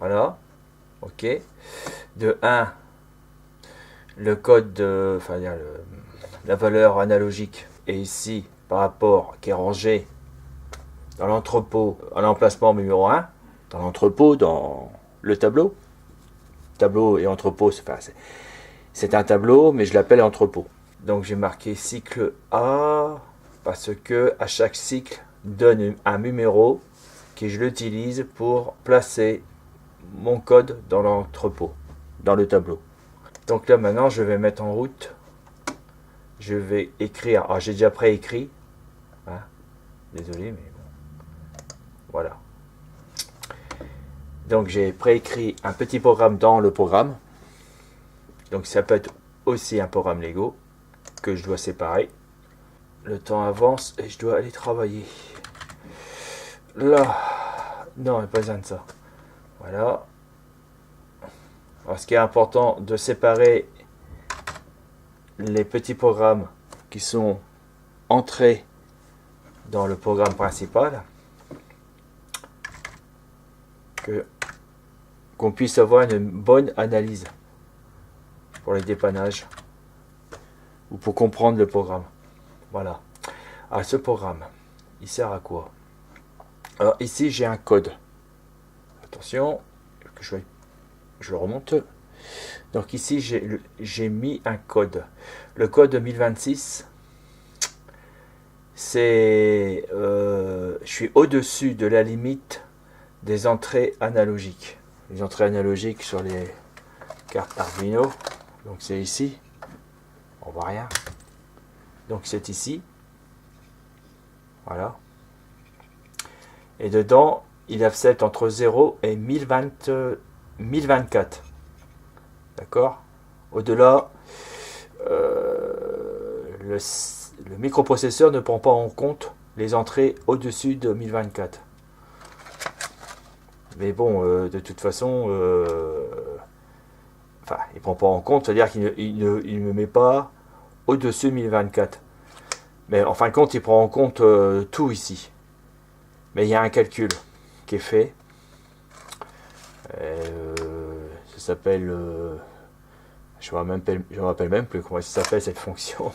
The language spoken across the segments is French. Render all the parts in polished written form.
Voilà. OK. De 1, le code enfin la valeur analogique est ici par rapport qui est rangé dans l'entrepôt à l'emplacement numéro 1, dans l'entrepôt, dans le tableau. Tableau et entrepôt, c'est un tableau, mais je l'appelle entrepôt. Donc j'ai marqué cycle A parce que à chaque cycle donne un numéro que je l'utilise pour placer mon code dans l'entrepôt, dans le tableau. Donc là maintenant je vais mettre en route. Je vais écrire. Ah, j'ai déjà préécrit. Hein, désolé, mais bon. Voilà. Donc j'ai préécrit un petit programme dans le programme. Donc ça peut être aussi un programme Lego que je dois séparer. Le temps avance et je dois aller travailler. Là. Non, il n'y a pas besoin de ça. Voilà. Alors, ce qui est important de séparer les petits programmes qui sont entrés dans le programme principal, qu'on puisse avoir une bonne analyse pour les dépannages ou pour comprendre le programme. Voilà. Alors ce programme, il sert à quoi? Alors ici j'ai un code. Attention, que je le remonte. Donc ici j'ai mis un code. Le code 1026, c'est je suis au-dessus de la limite des entrées analogiques. Les entrées analogiques sur les cartes Arduino. Donc c'est ici. On voit rien. Donc c'est ici. Voilà. Et dedans, il accepte entre 0 et 1024. D'accord? Au-delà, le microprocesseur ne prend pas en compte les entrées au-dessus de 1024. Mais bon, de toute façon, enfin, il ne prend pas en compte, c'est-à-dire qu'il ne me met pas au-dessus de 1024. Mais en fin de compte, il prend en compte tout ici. Mais il y a un calcul qui est fait. Ça s'appelle... je me rappelle même plus comment ça s'appelle cette fonction.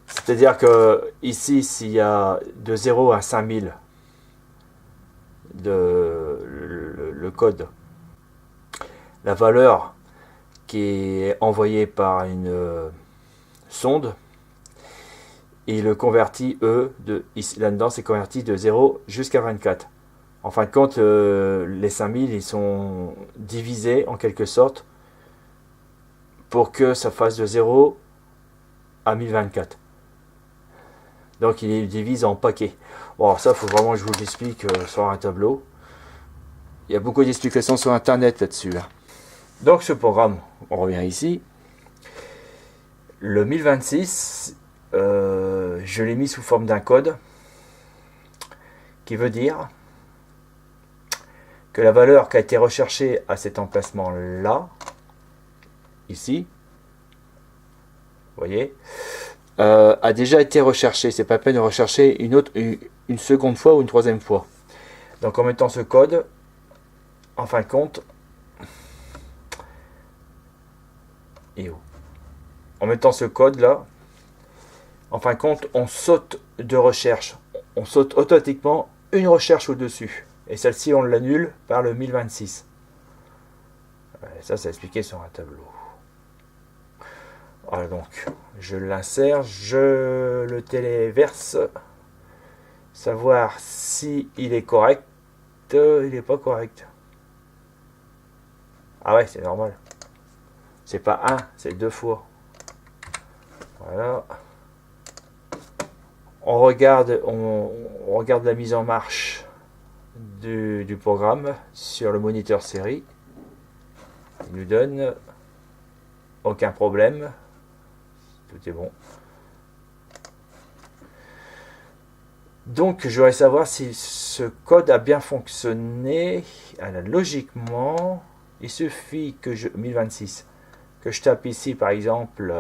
C'est-à-dire que ici, s'il y a de 0 à 5000 le code, la valeur qui est envoyée par une sonde, et le convertit, là-dedans, c'est converti de 0 jusqu'à 24. En fin de compte, les 5000, ils sont divisés en quelque sorte pour que ça fasse de 0 à 1024. Donc, il les divise en paquets. Bon, alors ça, il faut vraiment que je vous l'explique sur un tableau. Il y a beaucoup d'explications sur Internet là-dessus. Là. Donc, ce programme, on revient ici. Le 1026, je l'ai mis sous forme d'un code qui veut dire que la valeur qui a été recherchée à cet emplacement là, ici, vous voyez, a déjà été recherchée. C'est pas la peine de rechercher une seconde fois ou une troisième fois. Donc en mettant ce code, en fin de compte, en mettant ce code là, en fin de compte, on saute de recherche. On saute automatiquement une recherche au-dessus. Et celle-ci, on l'annule par le 1026. Ça, c'est expliqué sur un tableau. Voilà, donc, je l'insère, je le téléverse, savoir si il est correct. Il n'est pas correct. Ah ouais, c'est normal. C'est pas un, c'est deux fois. Voilà. On regarde la mise en marche du programme sur le moniteur série. Il nous donne aucun problème. Tout est bon. Donc je voudrais savoir si ce code a bien fonctionné. Alors, logiquement, il suffit que 1026, que je tape ici par exemple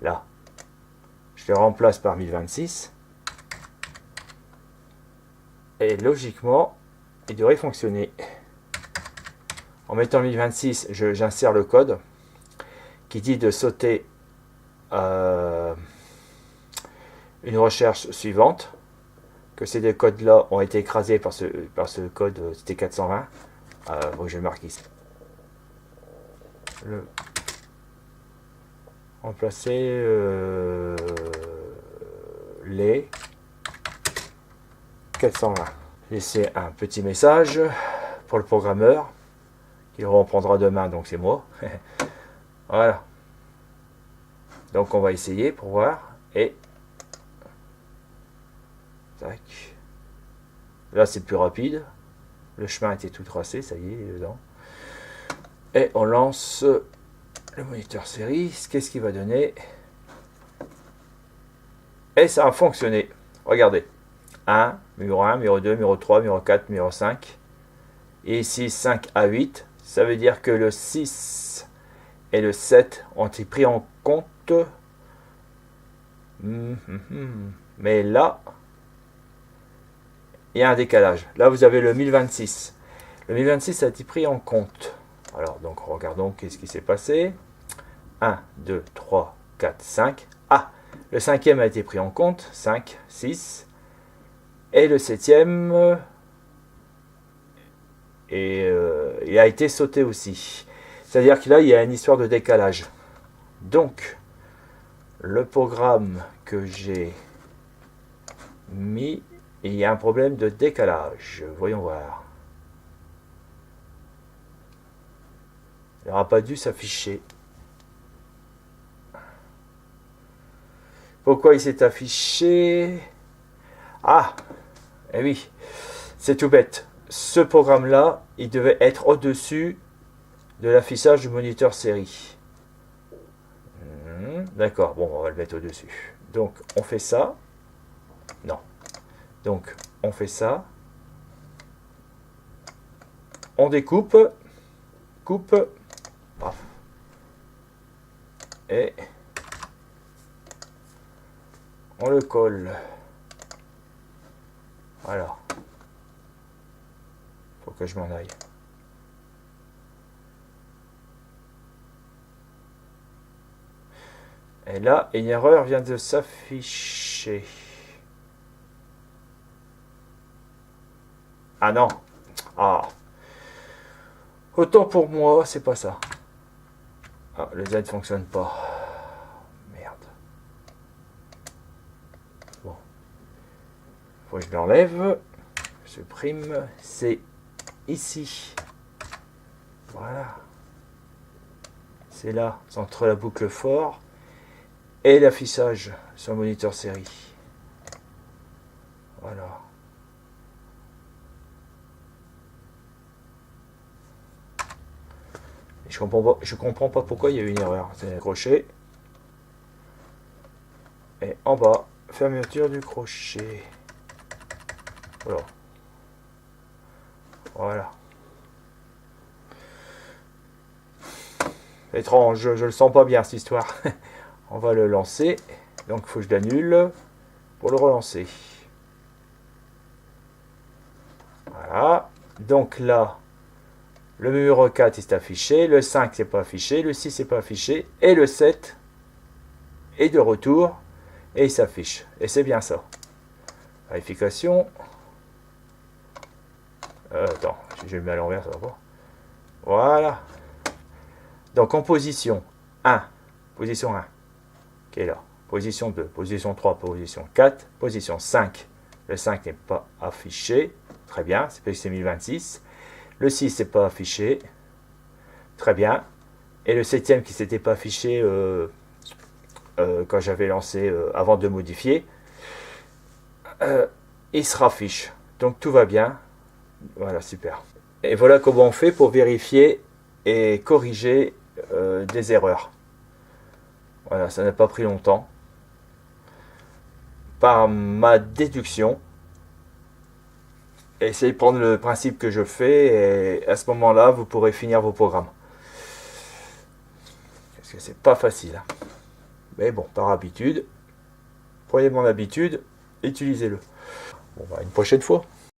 là. Je le remplace par 1026. Et logiquement, il devrait fonctionner. En mettant 1026, j'insère le code qui dit de sauter une recherche suivante, que ces deux codes-là ont été écrasés par ce code, c'était 420. Bon, je marque ici. Remplacer les 420. Laisser un petit message pour le programmeur qui le reprendra demain, donc c'est moi. Voilà. Donc on va essayer pour voir. Et tac. Là c'est plus rapide. Le chemin était tout tracé, ça y est, dedans. Et on lance le moniteur série. Qu'est-ce qu'il va donner? Et ça a fonctionné. Regardez. 1, numéro 1, numéro 2, numéro 3, numéro 4, numéro 5. Et ici 5 à 8. Ça veut dire que le 6 et le 7 ont été pris en compte. Mais là, il y a un décalage. Là, vous avez le 1026. Le 1026 a été pris en compte. Alors, donc, regardons qu'est-ce qui s'est passé. 1, 2, 3, 4, 5. Ah, le 5e a été pris en compte. 5, 6. Et le 7e, il a été sauté aussi. C'est-à-dire que là, il y a une histoire de décalage. Donc, le programme que j'ai mis, il y a un problème de décalage. Voyons voir. Il n'aura pas dû s'afficher. Pourquoi il s'est affiché? Ah, eh oui, c'est tout bête. Ce programme-là, il devait être au-dessus de l'affichage du moniteur série. D'accord, bon, on va le mettre au-dessus. Donc, on fait ça. Non. Donc, on fait ça. On découpe. Coupe. Paf. Et on le colle. Voilà. Faut que je m'en aille. Et là, une erreur vient de s'afficher. Ah non. Ah. Autant pour moi, c'est pas ça. Ah, le Z ne fonctionne pas. Merde. Bon. Faut que je l'enlève. Je supprime. C'est ici. Voilà. C'est là, c'est entre la boucle for et l'affichage sur le moniteur série. Voilà. Et je comprends pas pourquoi il y a eu une erreur. C'est le crochet. Et en bas, fermeture du crochet. Voilà. Voilà. Étrange, je le sens pas bien cette histoire. On va le lancer. Donc il faut que je l'annule pour le relancer. Voilà. Donc là, le numéro 4 est affiché. Le 5 c'est pas affiché. Le 6 c'est pas affiché. Et le 7 est de retour. Et il s'affiche. Et c'est bien ça. Vérification. Attends, si je le mets à l'envers, ça va pas. Voilà. Donc en position 1. Position 1. Qui est là. Position 2. Position 3. Position 4. Position 5. Le 5 n'est pas affiché. Très bien. C'est parce que c'est 1026. Le 6 n'est pas affiché. Très bien. Et le 7e qui ne s'était pas affiché quand j'avais lancé avant de modifier. Il se raffiche. Donc tout va bien. Voilà, super. Et voilà comment on fait pour vérifier et corriger des erreurs. Voilà, ça n'a pas pris longtemps. Par ma déduction, essayez de prendre le principe que je fais et à ce moment-là, vous pourrez finir vos programmes. Parce que c'est pas facile. Hein. Mais bon, par habitude, prenez mon habitude, utilisez-le. Bon, bah, une prochaine fois.